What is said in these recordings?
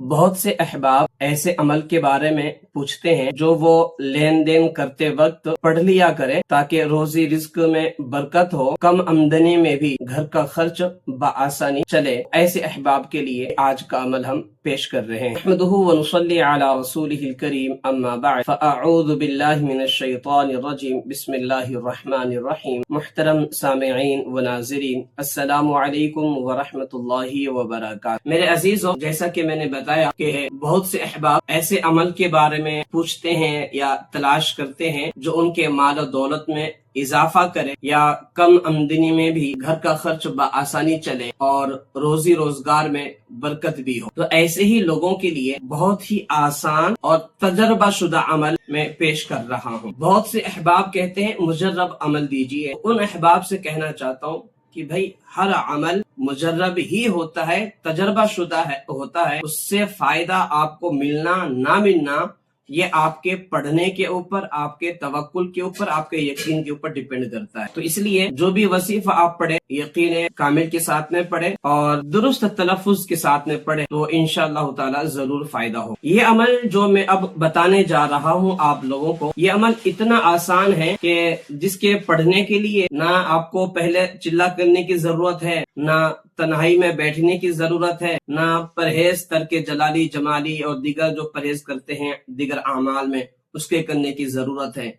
بہت سے احباب ایسے عمل کے بارے میں پوچھتے ہیں جو وہ لین دین کرتے وقت پڑھ لیا کرے تاکہ روزی رزق میں برکت ہو، کم آمدنی میں بھی گھر کا خرچ بآسانی چلے۔ ایسے احباب کے لیے آج کا عمل ہم پیش کر رہے ہیں۔ نحمدہ ونصلی علی رسولہ الکریم، اما بعد فاعوذ باللہ من الشیطان الرجیم، بسم اللہ الرحمن الرحیم۔ محترم سامعین و ناظرین، السلام علیکم ورحمۃ اللہ وبرکاتہ۔ میرے عزیزوں، جیسا کہ میں نے بتایا کہ بہت سے احباب ایسے عمل کے بارے میں پوچھتے ہیں یا تلاش کرتے ہیں جو ان کے مال و دولت میں اضافہ کرے یا کم آمدنی میں بھی گھر کا خرچ بآسانی چلے اور روزی روزگار میں برکت بھی ہو۔ تو ایسے ہی لوگوں کے لیے بہت ہی آسان اور تجربہ شدہ عمل میں پیش کر رہا ہوں۔ بہت سے احباب کہتے ہیں مجرب عمل دیجیے۔ ان احباب سے کہنا چاہتا ہوں کہ بھائی ہر عمل مجرب ہی ہوتا ہے، تجربہ شدہ ہوتا ہے۔ اس سے فائدہ آپ کو ملنا نہ ملنا یہ آپ کے پڑھنے کے اوپر، آپ کے توکل کے اوپر، آپ کے یقین کے اوپر ڈیپینڈ کرتا ہے۔ تو اس لیے جو بھی وظیفہ آپ پڑھیں یقین کامل کے ساتھ میں پڑھیں اور درست تلفظ کے ساتھ میں پڑھیں تو انشاءاللہ تعالی ضرور فائدہ ہو۔ یہ عمل جو میں اب بتانے جا رہا ہوں آپ لوگوں کو، یہ عمل اتنا آسان ہے کہ جس کے پڑھنے کے لیے نہ آپ کو پہلے چلا کرنے کی ضرورت ہے، نہ تنہائی میں بیٹھنے کی ضرورت ہے، نہ پرہیز ترک جلالی جمالی اور دیگر جو پرہیز کرتے ہیں دیگر اعمال میں اس کے کرنے کی ضرورت ہے،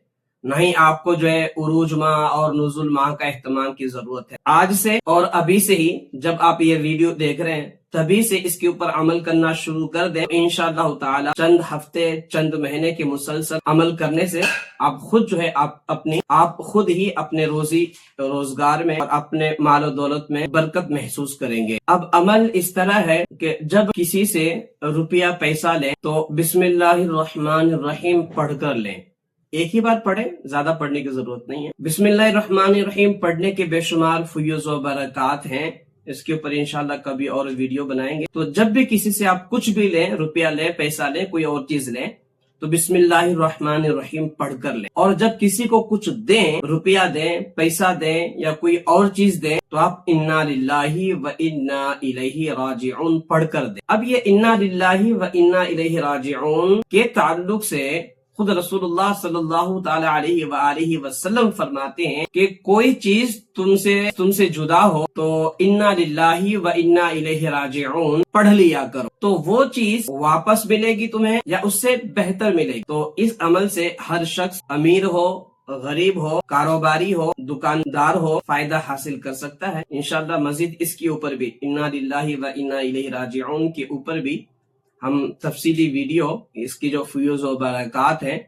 نہ ہی آپ کو جو ہے عروج ماہ اور نزول ماہ کا اہتمام کی ضرورت ہے۔ آج سے اور ابھی سے ہی جب آپ یہ ویڈیو دیکھ رہے ہیں تبھی سے اس کے اوپر عمل کرنا شروع کر دیں، انشاءاللہ تعالی چند ہفتے چند مہینے کے مسلسل عمل کرنے سے آپ خود جو ہے آپ خود ہی اپنے روزی روزگار میں اور اپنے مال و دولت میں برکت محسوس کریں گے۔ اب عمل اس طرح ہے کہ جب کسی سے روپیہ پیسہ لیں تو بسم اللہ الرحمن الرحیم پڑھ کر لیں۔ ایک ہی بار پڑھیں، زیادہ پڑھنے کی ضرورت نہیں ہے۔ بسم اللہ الرحمن الرحیم پڑھنے کے بے شمار فیوز و برکات ہیں، اس کے اوپر انشاءاللہ کبھی اور ویڈیو بنائیں گے۔ تو جب بھی کسی سے آپ کچھ بھی لیں، روپیہ لیں، پیسہ لیں، کوئی اور چیز لیں، تو بسم اللہ الرحمن الرحیم پڑھ کر لیں۔ اور جب کسی کو کچھ دیں، روپیہ دیں، پیسہ دیں یا کوئی اور چیز دیں تو آپ انا للہ و انا الیہ راجعون پڑھ کر دیں۔ اب یہ انا للہ و انا الیہ راجعون کے تعلق سے خود رسول اللہ صلی اللہ تعالی علیہ وآلہ وسلم فرماتے ہیں کہ کوئی چیز تم سے جدا ہو تو انا للہ و انا الیہ راجعون پڑھ لیا کرو، تو وہ چیز واپس ملے گی تمہیں یا اس سے بہتر ملے گی۔ تو اس عمل سے ہر شخص امیر ہو، غریب ہو، کاروباری ہو، دکاندار ہو، فائدہ حاصل کر سکتا ہے انشاءاللہ۔ مزید اس کے اوپر بھی انا للہ و انا الیہ راجعون کے اوپر بھی ہم تفصیلی ویڈیو، اس کی جو فیوز و برکات ہیں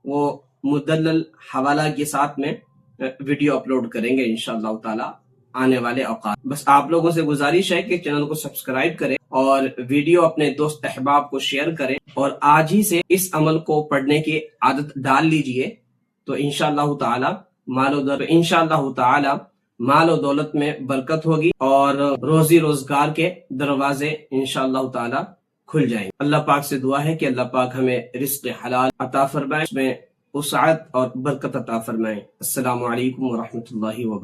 وہ مدلل حوالہ کے ساتھ میں ویڈیو اپلوڈ کریں گے انشاءاللہ تعالی آنے والے اوقات۔ بس آپ لوگوں سے گزارش ہے کہ چینل کو سبسکرائب کریں اور ویڈیو اپنے دوست احباب کو شیئر کریں اور آج ہی سے اس عمل کو پڑھنے کی عادت ڈال لیجئے تو انشاءاللہ تعالی مال و دولت میں برکت ہوگی اور روزی روزگار کے دروازے انشاءاللہ تعالی کھل جائیں۔ اللہ پاک سے دعا ہے کہ اللہ پاک ہمیں رزق حلال عطا فرمائے، اس میں وسعت اور برکت عطا فرمائے۔ السلام علیکم ورحمۃ اللہ وبرکاتہ۔